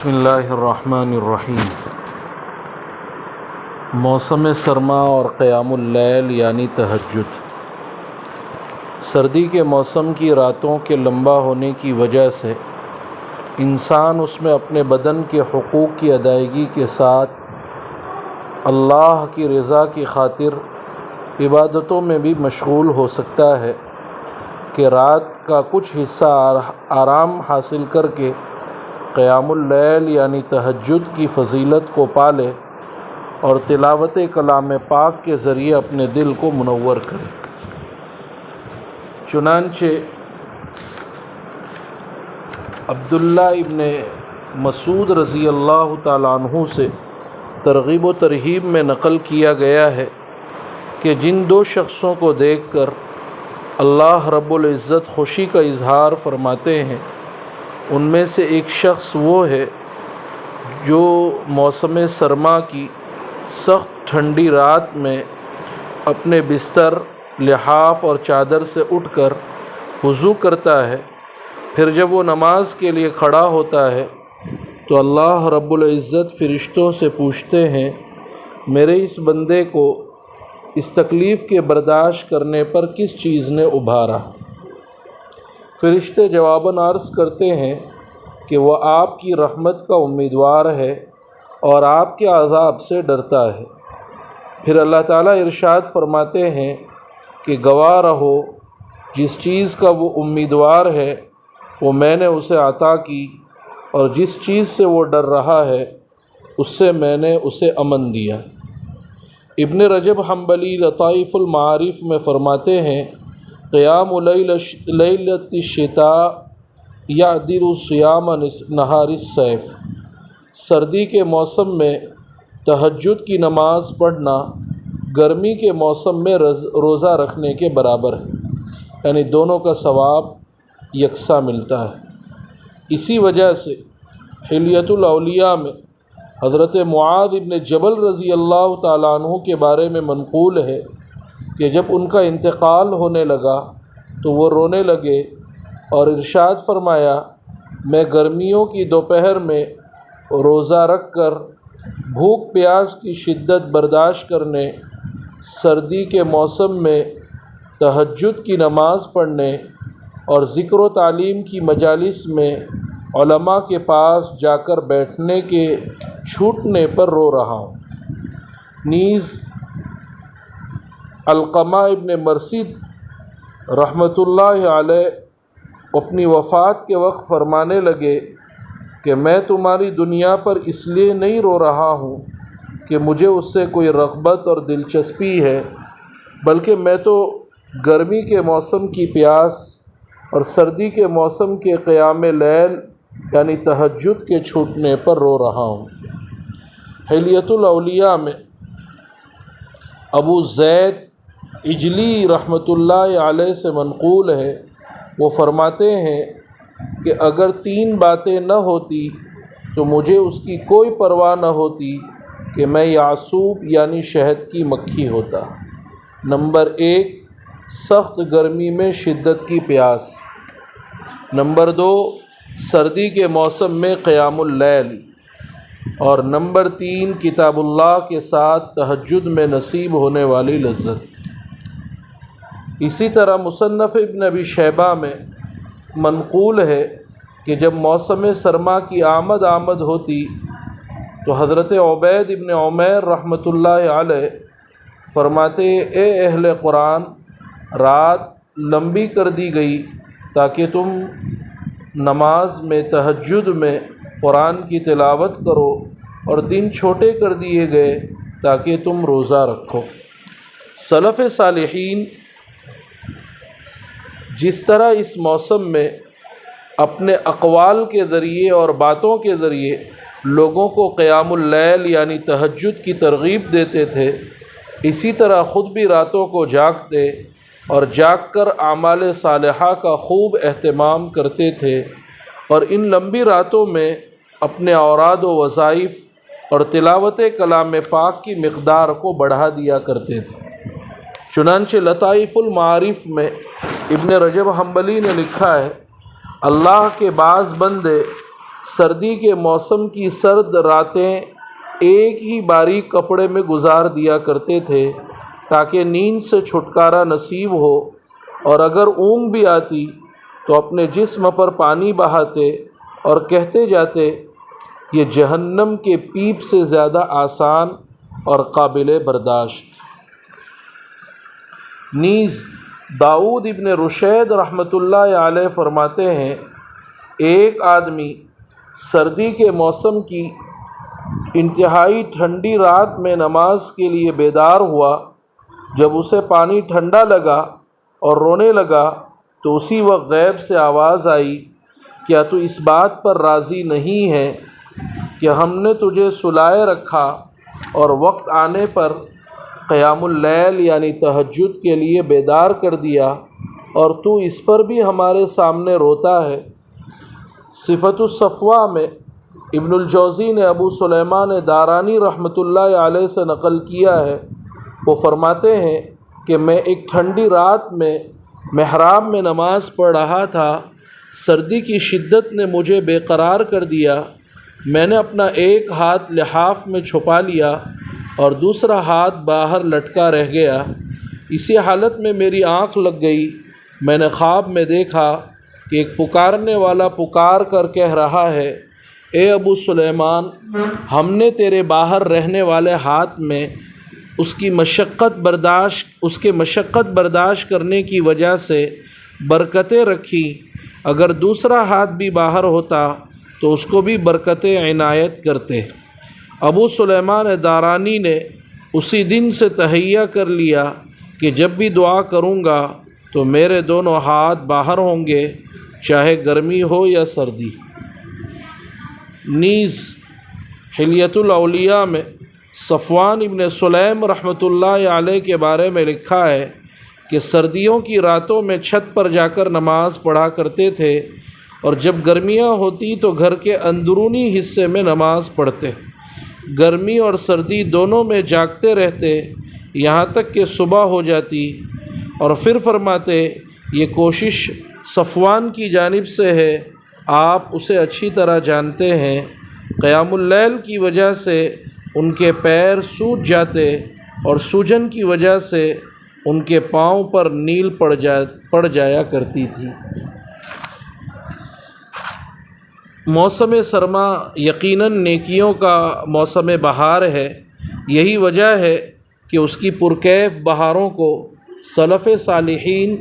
بسم اللہ الرحمن الرحیم۔ موسم سرما اور قیام اللیل یعنی تہجد۔ سردی کے موسم کی راتوں کے لمبا ہونے کی وجہ سے انسان اس میں اپنے بدن کے حقوق کی ادائیگی کے ساتھ اللہ کی رضا کی خاطر عبادتوں میں بھی مشغول ہو سکتا ہے کہ رات کا کچھ حصہ آرام حاصل کر کے قیام اللیل یعنی تہجد کی فضیلت کو پالے اور تلاوت کلام پاک کے ذریعے اپنے دل کو منور کرے۔ چنانچہ عبداللہ ابن مسعود رضی اللہ تعالیٰ عنہ سے ترغیب و ترہیب میں نقل کیا گیا ہے کہ جن دو شخصوں کو دیکھ کر اللہ رب العزت خوشی کا اظہار فرماتے ہیں ان میں سے ایک شخص وہ ہے جو موسم سرما کی سخت ٹھنڈی رات میں اپنے بستر، لحاف اور چادر سے اٹھ کر وضو کرتا ہے، پھر جب وہ نماز کے لیے کھڑا ہوتا ہے تو اللہ رب العزت فرشتوں سے پوچھتے ہیں میرے اس بندے کو اس تکلیف کے برداشت کرنے پر کس چیز نے ابھارا؟ فرشتے جواباً عرض کرتے ہیں کہ وہ آپ کی رحمت کا امیدوار ہے اور آپ کے عذاب سے ڈرتا ہے۔ پھر اللہ تعالیٰ ارشاد فرماتے ہیں کہ گواہ رہو جس چیز کا وہ امیدوار ہے وہ میں نے اسے عطا کی، اور جس چیز سے وہ ڈر رہا ہے اس سے میں نے اسے امن دیا۔ ابن رجب حنبلی لطائف المعارف میں فرماتے ہیں قیام لیلۃ الشتاء یعدل صیام نہار الصیف۔ سردی کے موسم میں تہجد کی نماز پڑھنا گرمی کے موسم میں روزہ رکھنے کے برابر ہے، یعنی دونوں کا ثواب یکساں ملتا ہے۔ اسی وجہ سے حلیۃ الاولیاء میں حضرت معاذ ابن جبل رضی اللہ تعالیٰ عنہ کے بارے میں منقول ہے کہ جب ان کا انتقال ہونے لگا تو وہ رونے لگے اور ارشاد فرمایا میں گرمیوں کی دوپہر میں روزہ رکھ کر بھوک پیاس کی شدت برداشت کرنے، سردی کے موسم میں تہجد کی نماز پڑھنے اور ذکر و تعلیم کی مجالس میں علماء کے پاس جا کر بیٹھنے کے چھوٹنے پر رو رہا ہوں۔ نیز علقمہ ابن مرثد رحمۃ اللہ علیہ اپنی وفات کے وقت فرمانے لگے کہ میں تمہاری دنیا پر اس لیے نہیں رو رہا ہوں کہ مجھے اس سے کوئی رغبت اور دلچسپی ہے، بلکہ میں تو گرمی کے موسم کی پیاس اور سردی کے موسم کے قیام لیل یعنی تہجد کے چھوٹنے پر رو رہا ہوں۔ حلیۃ الاولیاء میں ابو زید عجلی رحمۃ اللہ علیہ سے منقول ہے، وہ فرماتے ہیں کہ اگر تین باتیں نہ ہوتی تو مجھے اس کی کوئی پرواہ نہ ہوتی کہ میں یعصوب یعنی شہد کی مکھی ہوتا۔ نمبر 1 سخت گرمی میں شدت کی پیاس، نمبر 2 سردی کے موسم میں قیام اللیل، اور نمبر 3 کتاب اللہ کے ساتھ تہجد میں نصیب ہونے والی لذت۔ اسی طرح مصنف ابن ابی شیبہ میں منقول ہے کہ جب موسم سرما کی آمد ہوتی تو حضرت عبید ابن عمیر رحمۃ اللہ علیہ فرماتے اے اہل قرآن، رات لمبی کر دی گئی تاکہ تم نماز میں تہجد میں قرآن کی تلاوت کرو، اور دن چھوٹے کر دیے گئے تاکہ تم روزہ رکھو۔ سلف صالحین جس طرح اس موسم میں اپنے اقوال کے ذریعے اور باتوں کے ذریعے لوگوں کو قیام اللیل یعنی تہجد کی ترغیب دیتے تھے، اسی طرح خود بھی راتوں کو جاگتے اور جاگ کر اعمال صالحہ کا خوب اہتمام کرتے تھے، اور ان لمبی راتوں میں اپنے اوراد و وظائف اور تلاوت کلام پاک کی مقدار کو بڑھا دیا کرتے تھے۔ چنانچہ لطائف المعارف میں ابن رجب حنبلی نے لکھا ہے اللہ کے بعض بندے سردی کے موسم کی سرد راتیں ایک ہی باریک کپڑے میں گزار دیا کرتے تھے تاکہ نیند سے چھٹکارا نصیب ہو، اور اگر اونگ بھی آتی تو اپنے جسم پر پانی بہاتے اور کہتے جاتے، یہ جہنم کے پیپ سے زیادہ آسان اور قابل برداشت۔ نیز داؤد ابن رشید رحمۃ اللہ علیہ فرماتے ہیں، ایک آدمی سردی کے موسم کی انتہائی ٹھنڈی رات میں نماز کے لیے بیدار ہوا۔ جب اسے پانی ٹھنڈا لگا اور رونے لگا تو اسی وقت غیب سے آواز آئی، کیا تو اس بات پر راضی نہیں ہے کہ ہم نے تجھے سلائے رکھا اور وقت آنے پر قیام اللیل یعنی تہجد کے لیے بیدار کر دیا، اور تو اس پر بھی ہمارے سامنے روتا ہے۔ صفت الصفوہ میں ابن الجوزی نے ابو سلیمان دارانی رحمۃ اللہ علیہ سے نقل کیا ہے، وہ فرماتے ہیں کہ میں ایک ٹھنڈی رات میں محراب میں نماز پڑھ رہا تھا، سردی کی شدت نے مجھے بے قرار کر دیا، میں نے اپنا ایک ہاتھ لحاف میں چھپا لیا اور دوسرا ہاتھ باہر لٹکا رہ گیا، اسی حالت میں میری آنکھ لگ گئی، میں نے خواب میں دیکھا کہ ایک پکارنے والا پکار کر کہہ رہا ہے، اے ابو سلیمان، ہم نے تیرے باہر رہنے والے ہاتھ میں اس کے مشقت برداشت کرنے کی وجہ سے برکتیں رکھی، اگر دوسرا ہاتھ بھی باہر ہوتا تو اس کو بھی برکتیں عنایت کرتے۔ ابو سلیمان دارانی نے اسی دن سے تہیہ کر لیا کہ جب بھی دعا کروں گا تو میرے دونوں ہاتھ باہر ہوں گے، چاہے گرمی ہو یا سردی۔ نیز حلیۃ الاولیاء میں صفوان ابن سلیم رحمۃ اللہ علیہ کے بارے میں لکھا ہے کہ سردیوں کی راتوں میں چھت پر جا کر نماز پڑھا کرتے تھے، اور جب گرمیاں ہوتی تو گھر کے اندرونی حصے میں نماز پڑھتے، گرمی اور سردی دونوں میں جاگتے رہتے یہاں تک کہ صبح ہو جاتی، اور پھر فرماتے، یہ کوشش صفوان کی جانب سے ہے، آپ اسے اچھی طرح جانتے ہیں، قیام اللیل کی وجہ سے ان کے پیر سوج جاتے اور سوجن کی وجہ سے ان کے پاؤں پر نیل پڑ جایا کرتی تھی۔ موسم سرما یقیناً نیکیوں کا موسم بہار ہے، یہی وجہ ہے کہ اس کی پرکیف بہاروں کو سلف صالحین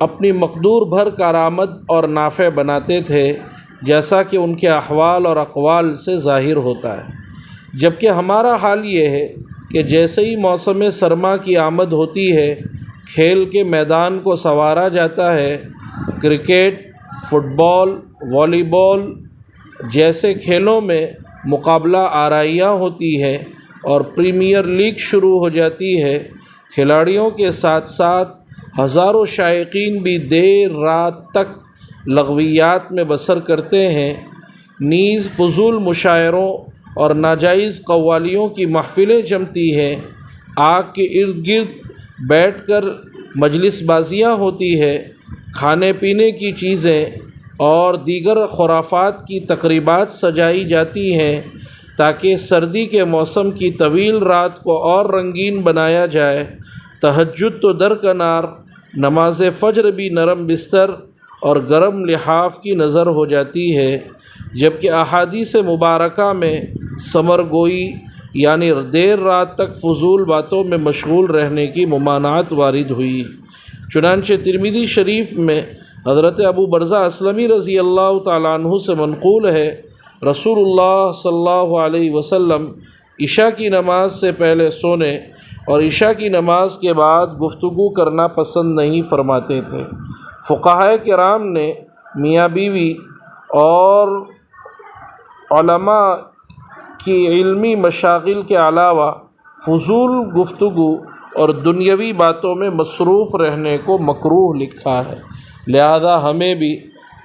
اپنی مقدور بھر کارآمد اور نافع بناتے تھے، جیسا کہ ان کے احوال اور اقوال سے ظاہر ہوتا ہے، جبکہ ہمارا حال یہ ہے کہ جیسے ہی موسم سرما کی آمد ہوتی ہے، کھیل کے میدان کو سنوارا جاتا ہے، کرکٹ، فٹ بال، والی بال جیسے کھیلوں میں مقابلہ آرائیاں ہوتی ہے اور پریمیئر لیگ شروع ہو جاتی ہے، کھلاڑیوں کے ساتھ ساتھ ہزاروں شائقین بھی دیر رات تک لغویات میں بسر کرتے ہیں، نیز فضول مشاعروں اور ناجائز قوالیوں کی محفلیں جمتی ہیں، آگ کے ارد گرد بیٹھ کر مجلس بازیاں ہوتی ہے، کھانے پینے کی چیزیں اور دیگر خرافات کی تقریبات سجائی جاتی ہیں تاکہ سردی کے موسم کی طویل رات کو اور رنگین بنایا جائے۔ تہجد تو درکنار، نماز فجر بھی نرم بستر اور گرم لحاف کی نظر ہو جاتی ہے، جبکہ احادیث مبارکہ میں ثمر گوئی یعنی دیر رات تک فضول باتوں میں مشغول رہنے کی ممانعت وارد ہوئی۔ چنانچہ ترمذی شریف میں حضرت ابو برزہ اسلمی رضی اللہ تعالیٰ عنہ سے منقول ہے، رسول اللہ صلی اللہ علیہ وسلم عشاء کی نماز سے پہلے سونے اور عشاء کی نماز کے بعد گفتگو کرنا پسند نہیں فرماتے تھے۔ فقہائے کرام نے میاں بیوی اور علماء کی علمی مشاغل کے علاوہ فضول گفتگو اور دنیاوی باتوں میں مصروف رہنے کو مکروہ لکھا ہے، لہذا ہمیں بھی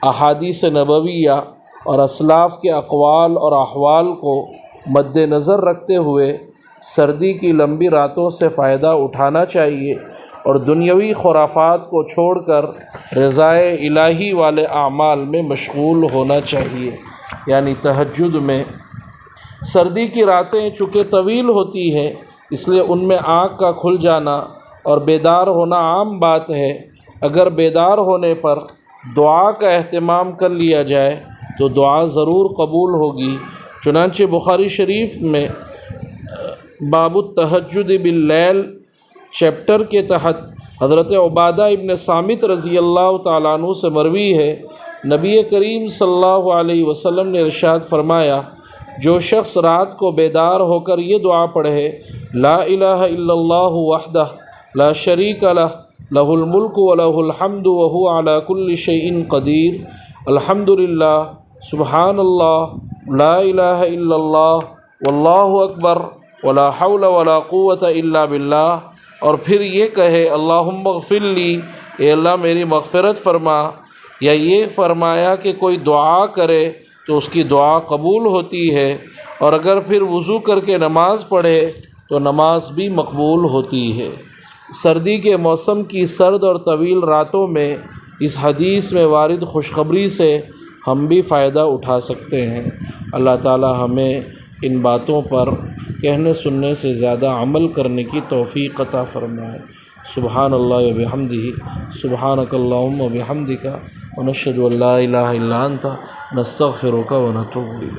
احادیث نبویہ اور اسلاف کے اقوال اور احوال کو مد نظر رکھتے ہوئے سردی کی لمبی راتوں سے فائدہ اٹھانا چاہیے اور دنیاوی خرافات کو چھوڑ کر رضائے الہی والے اعمال میں مشغول ہونا چاہیے۔ یعنی تہجد میں۔ سردی کی راتیں چونکہ طویل ہوتی ہیں اس لیے ان میں آنکھ کا کھل جانا اور بیدار ہونا عام بات ہے۔ اگر بیدار ہونے پر دعا کا اہتمام کر لیا جائے تو دعا ضرور قبول ہوگی۔ چنانچہ بخاری شریف میں باب التہجد باللیل چیپٹر کے تحت حضرت عبادہ ابن صامت رضی اللہ تعالیٰ عنہ سے مروی ہے، نبی کریم صلی اللہ علیہ وسلم نے ارشاد فرمایا، جو شخص رات کو بیدار ہو کر یہ دعا پڑھے، لا الہ الا اللہ وحدہ لا شریک لہ لہ الملک ولہ الحمد وہو علی کل شیء قدیر، الحمدللہ، سبحان اللہ، لا الہ الا اللہ، واللہ اکبر، ولا حول ولا قوة الا باللہ، اور پھر یہ کہے اللہم اغفر لی، اے اللہ میری مغفرت فرما، یا یہ فرمایا کہ کوئی دعا کرے تو اس کی دعا قبول ہوتی ہے، اور اگر پھر وضو کر کے نماز پڑھے تو نماز بھی مقبول ہوتی ہے۔ سردی کے موسم کی سرد اور طویل راتوں میں اس حدیث میں وارد خوشخبری سے ہم بھی فائدہ اٹھا سکتے ہیں۔ اللہ تعالی ہمیں ان باتوں پر کہنے سننے سے زیادہ عمل کرنے کی توفیق عطا فرمائے۔ سبحان اللہ و بحمدہ، سبحانک اللہم و بحمدک، ونشہد ان لا الہ الا انت، نستغفرک و نتوب الیک۔